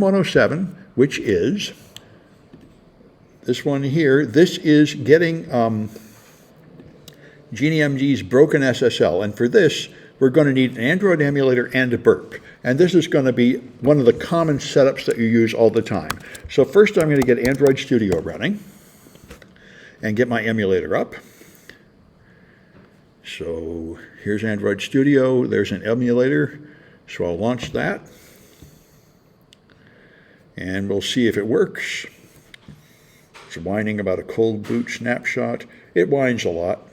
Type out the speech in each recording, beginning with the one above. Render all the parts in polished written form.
107, which is this one here. This is getting GenieMG's broken SSL, and for this, we're going to need an Android emulator and a burp. And this is going to be one of the common setups that you use all the time. So first I'm going to get Android Studio running and get my emulator up. So here's Android Studio. There's an emulator. So I'll launch that. And we'll see if it works. It's whining about a cold boot snapshot. It whines a lot.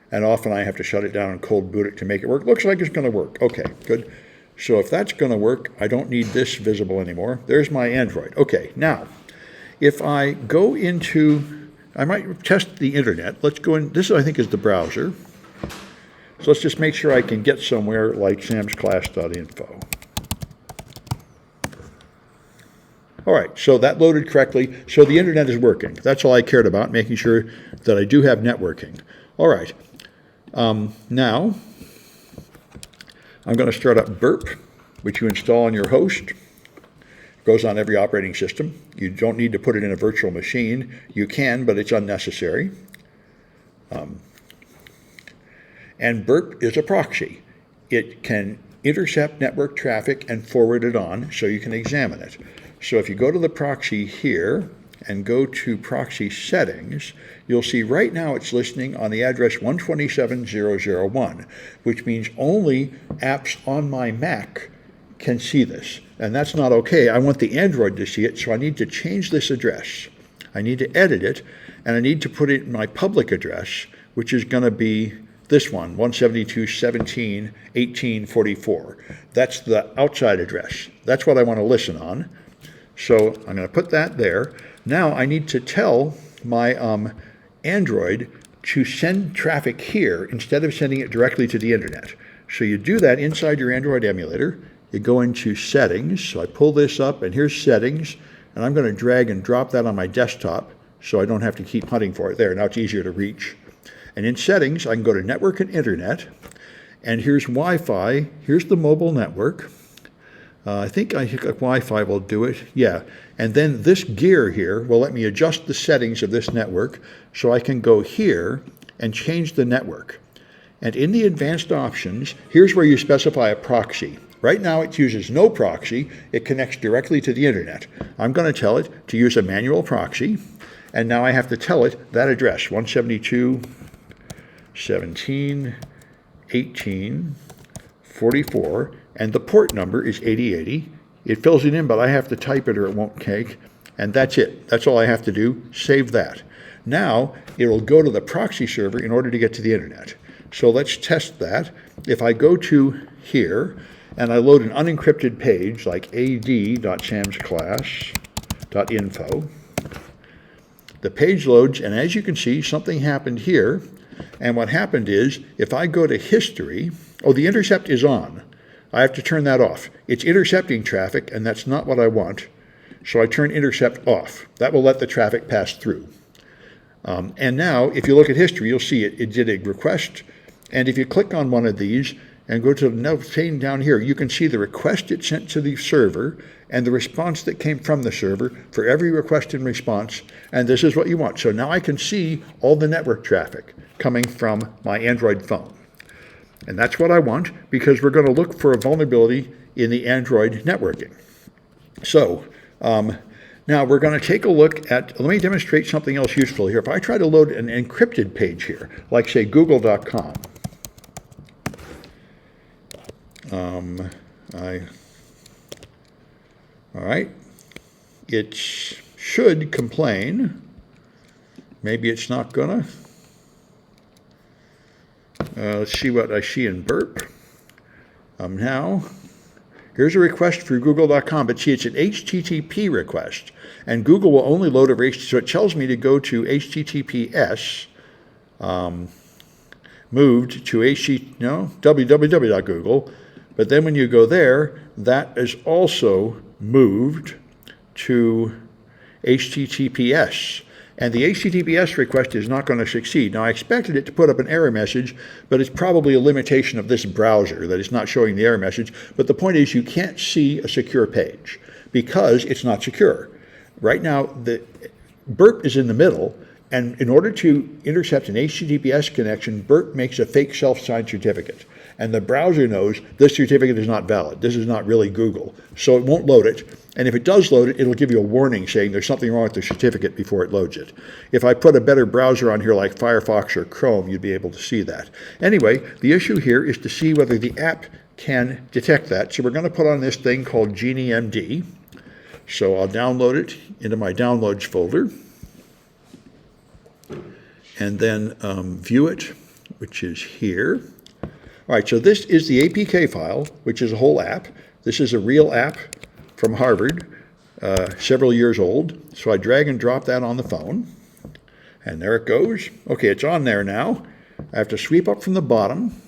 And often I have to shut it down and cold boot it to make it work. Looks like it's going to work. Okay, good. So if that's going to work, I don't need this visible anymore. There's my Android. Okay, now, if I go into, I might test the internet. Let's go in, this I think is the browser. So let's just make sure I can get somewhere like samsclass.info. All right, so that loaded correctly. So the internet is working. That's all I cared about, making sure that I do have networking. All right, now I'm going to start up Burp, which you install on your host. It goes on every operating system. You don't need to put it in a virtual machine. You can, but it's unnecessary. And Burp is a proxy. It can intercept network traffic and forward it on so you can examine it. So if you go to the proxy here and go to proxy settings, you'll see right now it's listening on the address 127.0.0.1, which means only apps on my Mac can see this. And that's not okay. I want the Android to see it, so I need to change this address. I need to edit it, and I need to put it in my public address, which is going to be this one, 172.17.18.44. That's the outside address. That's what I want to listen on. So I'm going to put that there. Now I need to tell my Android to send traffic here instead of sending it directly to the internet. So you do that inside your Android emulator. You go into settings. So I pull this up, and here's settings. And I'm going to drag and drop that on my desktop so I don't have to keep hunting for it there. Now it's easier to reach. And in settings, I can go to network and internet. And here's Wi-Fi. Here's the mobile network. I think Wi-Fi will do it. Yeah. And then this gear here will let me adjust the settings of this network so I can go here and change the network. And in the advanced options, here's where you specify a proxy. Right now it uses no proxy. It connects directly to the internet. I'm going to tell it to use a manual proxy. And now I have to tell it that address, 172.17.18.44. And the port number is 8080. It fills it in, but I have to type it or it won't take. And that's it. That's all I have to do. Save that. Now it will go to the proxy server in order to get to the internet. So let's test that. If I go to here and I load an unencrypted page like ad.samsclass.info, the page loads, and as you can see, something happened here. And what happened is, if I go to history, oh, the intercept is on. I have to turn that off. It's intercepting traffic, and that's not what I want. So I turn intercept off. That will let the traffic pass through. And now, if you look at history, you'll see it did a request. And if you click on one of these and go to the pane down here, you can see the request it sent to the server and the response that came from the server for every request and response. And this is what you want. So now I can see all the network traffic coming from my Android phone. And that's what I want, because we're going to look for a vulnerability in the Android networking. So now we're going to take a look at, let me demonstrate something else useful here. If I try to load an encrypted page here, like say google.com, all right, it should complain. Maybe it's not gonna. Let's see what I see in Burp. Now, here's a request for google.com, but see, it's an HTTP request, and Google will only load over HTTP, so it tells me to go to HTTPS, moved to www.google, but then when you go there, that is also moved to HTTPS. And the HTTPS request is not going to succeed. Now, I expected it to put up an error message, but it's probably a limitation of this browser that it's not showing the error message. But the point is, you can't see a secure page. because it's not secure. Right now, the Burp is in the middle, and in order to intercept an HTTPS connection, Burp makes a fake self-signed certificate. And the browser knows this certificate is not valid. This is not really Google. So it won't load it. And if it does load it, it'll give you a warning saying there's something wrong with the certificate before it loads it. If I put a better browser on here like Firefox or Chrome, you'd be able to see that. Anyway, the issue here is to see whether the app can detect that. So we're going to put on this thing called GenieMD. So I'll download it into my downloads folder. And then view it, which is here. All right, so this is the APK file, which is a whole app. This is a real app from Harvard, several years old. So I drag and drop that on the phone, and there it goes. Okay, it's on there now. I have to sweep up from the bottom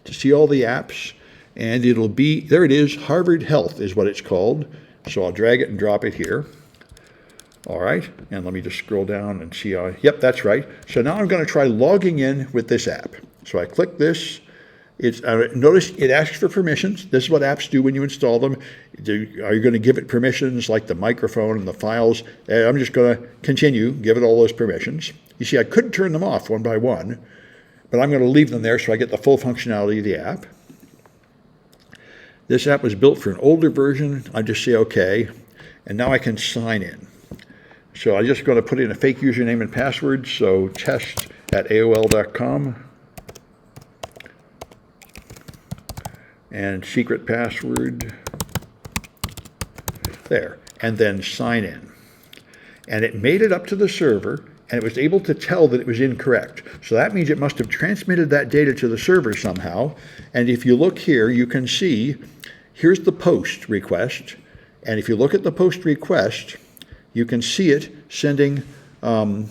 to see all the apps, and it'll be, there it is, Harvard Health is what it's called. So I'll drag it and drop it here. All right, and let me just scroll down and see how, yep, that's right. So now I'm going to try logging in with this app. So I click this. Notice it asks for permissions. This is what apps do when you install them. Are you going to give it permissions like the microphone and the files? I'm just going to continue, give it all those permissions. You see, I could turn them off one by one, but I'm going to leave them there so I get the full functionality of the app. This app was built for an older version. I just say OK, and now I can sign in. So I'm just going to put in a fake username and password, so test@aol.com. And secret password, there, and then sign in. And it made it up to the server, and it was able to tell that it was incorrect. So that means it must have transmitted that data to the server somehow. And if you look here, you can see, here's the post request. And if you look at the post request, you can see it sending, the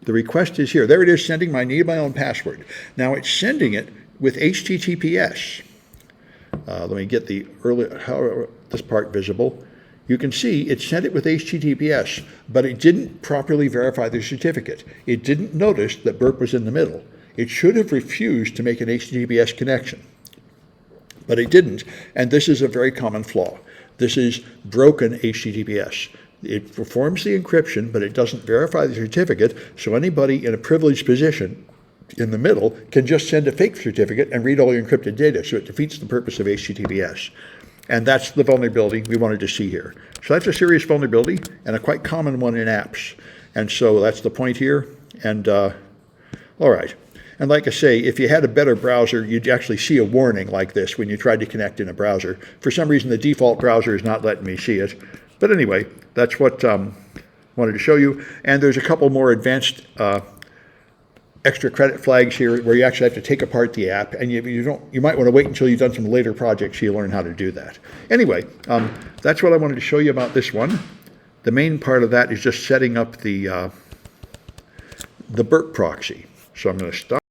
request is here. There it is, sending my need my own password. Now it's sending it with HTTPS. Let me get the this part visible. You can see it sent it with HTTPS, but it didn't properly verify the certificate. It didn't notice that Burp was in the middle. It should have refused to make an HTTPS connection, but it didn't, and this is a very common flaw. This is broken HTTPS. It performs the encryption, but it doesn't verify the certificate, so anybody in a privileged position in the middle can just send a fake certificate and read all your encrypted data, so it defeats the purpose of HTTPS. And that's the vulnerability we wanted to see here. So that's a serious vulnerability and a quite common one in apps. And so that's the point here. And all right. And like I say, if you had a better browser, you'd actually see a warning like this when you tried to connect in a browser. For some reason, the default browser is not letting me see it. But anyway, that's what I wanted to show you. And there's a couple more advanced extra credit flags here where you actually have to take apart the app, and you might want to wait until you've done some later projects so you learn how to do that. Anyway, that's what I wanted to show you about this one. The main part of that is just setting up the Burp proxy. So I'm going to stop.